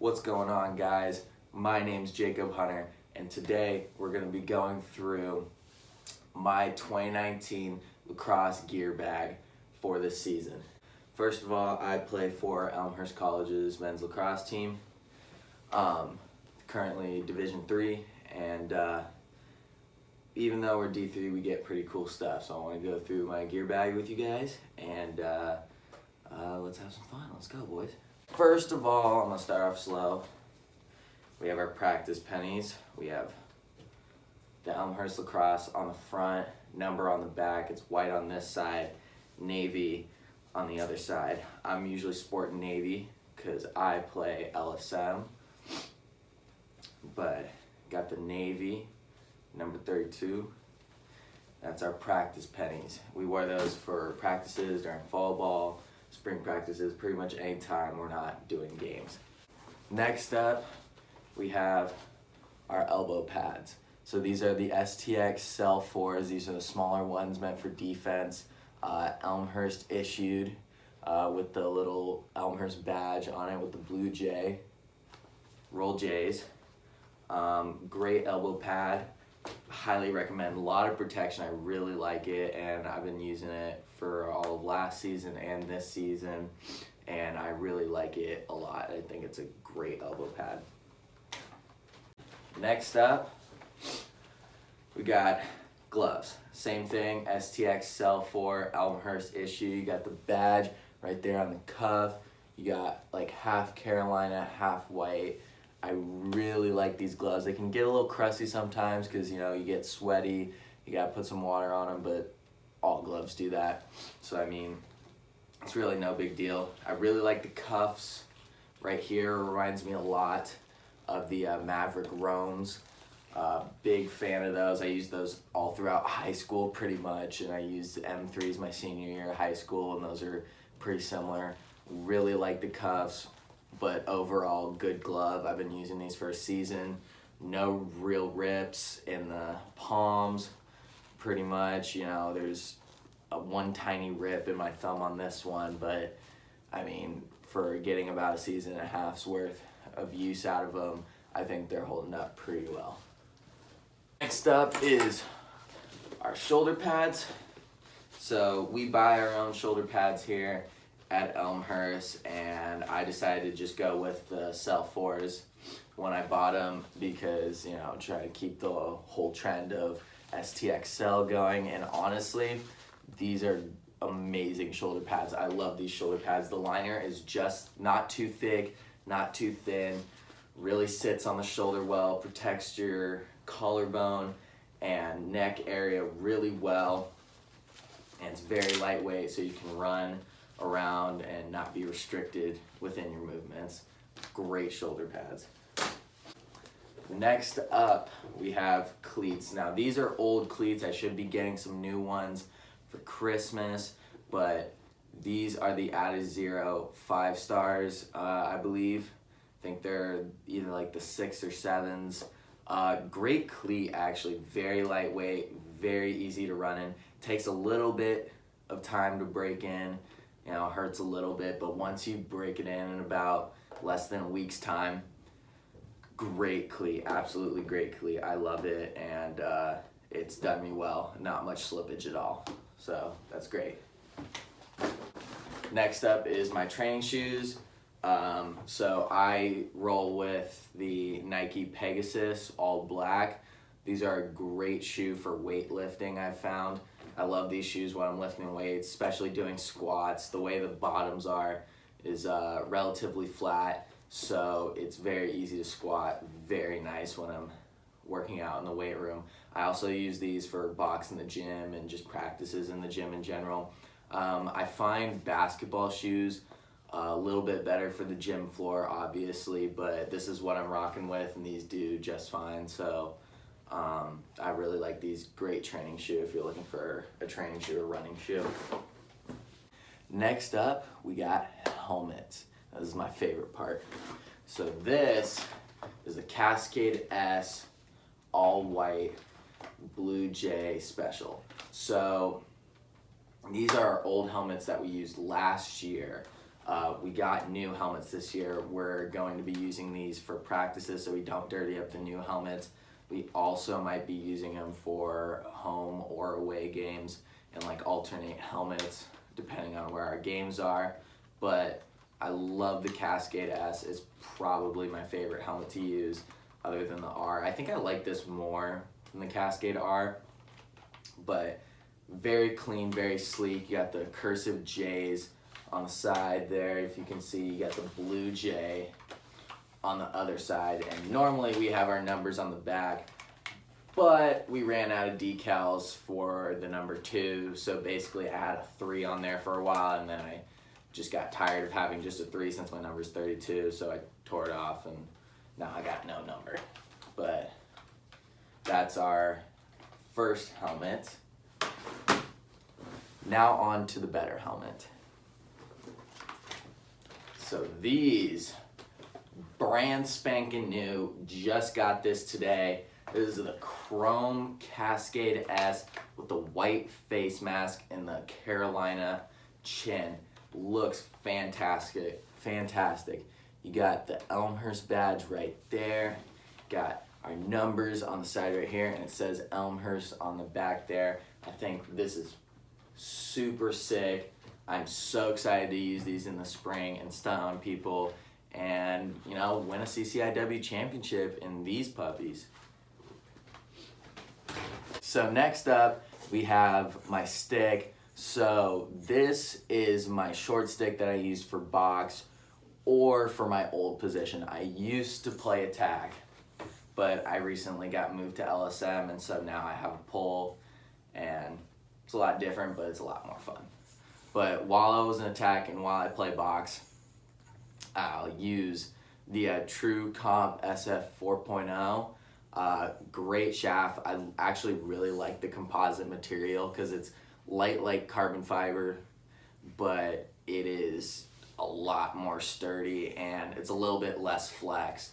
What's going on, guys? My name's Jacob Hunter, and today we're going to be going through my 2019 Lacrosse Gearbag for this season. First of all, I play for Elmhurst College's men's lacrosse team, currently Division III, and even though we're D3, we get pretty cool stuff. So I want to go through my gear bag with you guys, and let's have some fun. Let's go, boys. First of all, I'm going to start off slow. We have our practice pennies. We have the Elmhurst Lacrosse on the front, number on the back. It's white on this side, navy on the other side. I'm usually sporting navy because I play LSM, but got the navy, number 32. That's our practice pennies. We wear those for practices during fall ball, spring practices, pretty much any time we're not doing games. Next up, we have our elbow pads. So these are the STX Cell 4s. These are the smaller ones meant for defense. Elmhurst issued with the little Elmhurst badge on it with the blue J. Roll J's. Great elbow pad. Highly recommend. A lot of protection. I really like it, and I've been using it for all of last season and this season, and I really like it a lot. I think it's a great elbow pad. Next up, we got gloves. Same thing, STX Cell 4 Elmhurst issue. You got the badge right there on the cuff. You got like half Carolina, half white. I really like these gloves. They can get a little crusty sometimes because, you know, you get sweaty. You got to put some water on them, but all gloves do that. So, I mean, it's really no big deal. I really like the cuffs right here. Reminds me a lot of the Maverick Roams. Big fan of those. I used those all throughout high school pretty much, and I used the M3s my senior year of high school, and those are pretty similar. Really like the cuffs, but overall good glove. I've been using these for a season. No real rips in the palms, pretty much. You know, there's one tiny rip in my thumb on this one, but I mean, for getting about a season and a half's worth of use out of them, I think they're holding up pretty well. Next up is our shoulder pads. So we buy our own shoulder pads here at Elmhurst, and I decided to just go with the Cell 4s when I bought them because, you know, try to keep the whole trend of STX Cell going, and honestly, these are amazing shoulder pads. I love these shoulder pads. The liner is just not too thick, not too thin, really sits on the shoulder well, protects your collarbone and neck area really well, and it's very lightweight so you can run around and not be restricted within your movements. Great shoulder pads. Next up, we have cleats. Now these are old cleats. I should be getting some new ones for Christmas, but these are the Adizero 5 stars, I believe. I think they're either like the 6 or 7s. Great cleat, actually. Very lightweight, very easy to run in. Takes a little bit of time to break in. You know, it hurts a little bit, but once you break it in about less than a week's time, great cleat, absolutely great cleat. I love it, and it's done me well. Not much slippage at all, so that's great. Next up is my training shoes. So I roll with the Nike Pegasus all black. These are a great shoe for weightlifting, I've found. I love these shoes when I'm lifting weights, especially doing squats. The way the bottoms are is relatively flat, so it's very easy to squat. Very nice when I'm working out in the weight room. I also use these for box in the gym and just practices in the gym in general. I find basketball shoes a little bit better for the gym floor, obviously, but this is what I'm rocking with, and these do just fine. So I really like these. Great training shoe if you're looking for a training shoe or running shoe. Next up, we got helmets. This is my favorite part. So this is a Cascade S all white Blue Jay special. So these are our old helmets that we used last year. We got new helmets this year. We're going to be using these for practices so we don't dirty up the new helmets. We also might be using them for home or away games and like alternate helmets depending on where our games are. But I love the Cascade S. It's probably my favorite helmet to use other than the R. I think I like this more than the Cascade R, but very clean, very sleek. You got the cursive J's on the side there. If you can see, you got the blue J on the other side. And normally we have our numbers on the back, but we ran out of decals for the number 2. So basically I had a 3 on there for a while, and then I just got tired of having just a 3 since my number's 32. So I tore it off, and now I got no number. But that's our first helmet. Now on to the better helmet. So these, brand spanking new, just got this today. This is the Chrome Cascade S with the white face mask and the Carolina chin. Looks fantastic, fantastic. You got the Elmhurst badge right there. Got our numbers on the side right here, and it says Elmhurst on the back there. I think this is super sick. I'm so excited to use these in the spring and stunt on people and, you know, win a CCIW championship in these puppies. So next up, we have my stick. So this is my short stick that I use for box or for my old position. I used to play attack, but I recently got moved to LSM, and so now I have a pole, and it's a lot different, but it's a lot more fun. But while I was in attack and while I play box, I'll use the True Comp SF 4.0. Great shaft. I actually really like the composite material because it's light like carbon fiber, but it is a lot more sturdy and it's a little bit less flex.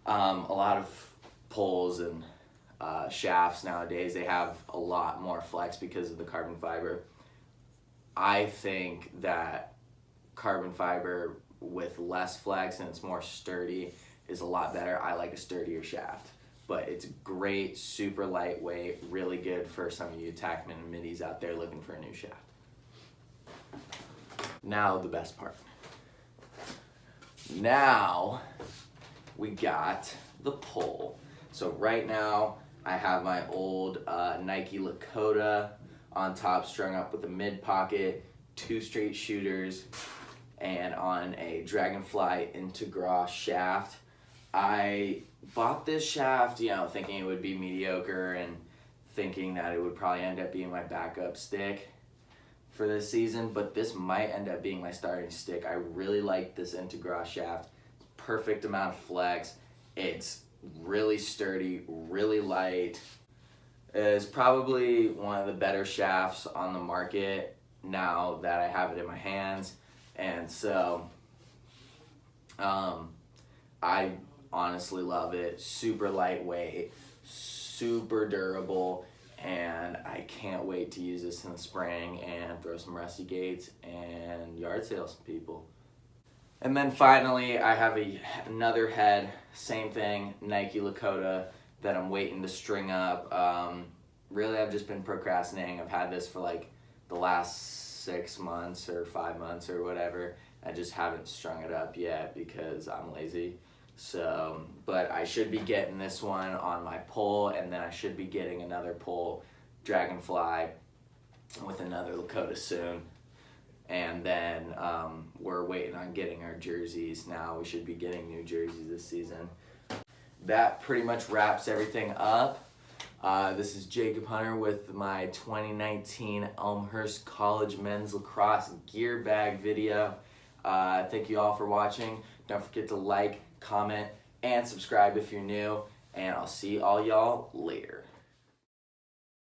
A lot of poles and shafts nowadays, they have a lot more flex because of the carbon fiber. I think that carbon fiber with less flex and it's more sturdy is a lot better. I like a sturdier shaft, but it's great, super lightweight, really good for some of you attackmen and middies out there looking for a new shaft. Now the best part. Now we got the pole. So right now I have my old Nike Lakota on top, strung up with a mid pocket, 2 straight shooters, and on a Dragonfly Integral shaft. I bought this shaft, you know, thinking it would be mediocre and thinking that it would probably end up being my backup stick for this season, but this might end up being my starting stick. I really like this Integral shaft. Perfect amount of flex. It's really sturdy, really light. It's probably one of the better shafts on the market now that I have it in my hands. And so I honestly love it. Super lightweight, super durable, and I can't wait to use this in the spring and throw some rusty gates and yard sale some people. And then finally, I have another head, same thing, Nike Lakota, that I'm waiting to string up. Really, I've just been procrastinating. I've had this for like the last 6 months or 5 months or whatever. I just haven't strung it up yet because I'm lazy. So, but I should be getting this one on my pole, and then I should be getting another pole, Dragonfly, with another Lakota soon. And then we're waiting on getting our jerseys now. We should be getting new jerseys this season. That pretty much wraps everything up. This is Jacob Hunter with my 2019 Elmhurst College Men's Lacrosse Gearbag video. Thank you all for watching. Don't forget to like, comment, and subscribe if you're new. And I'll see all y'all later.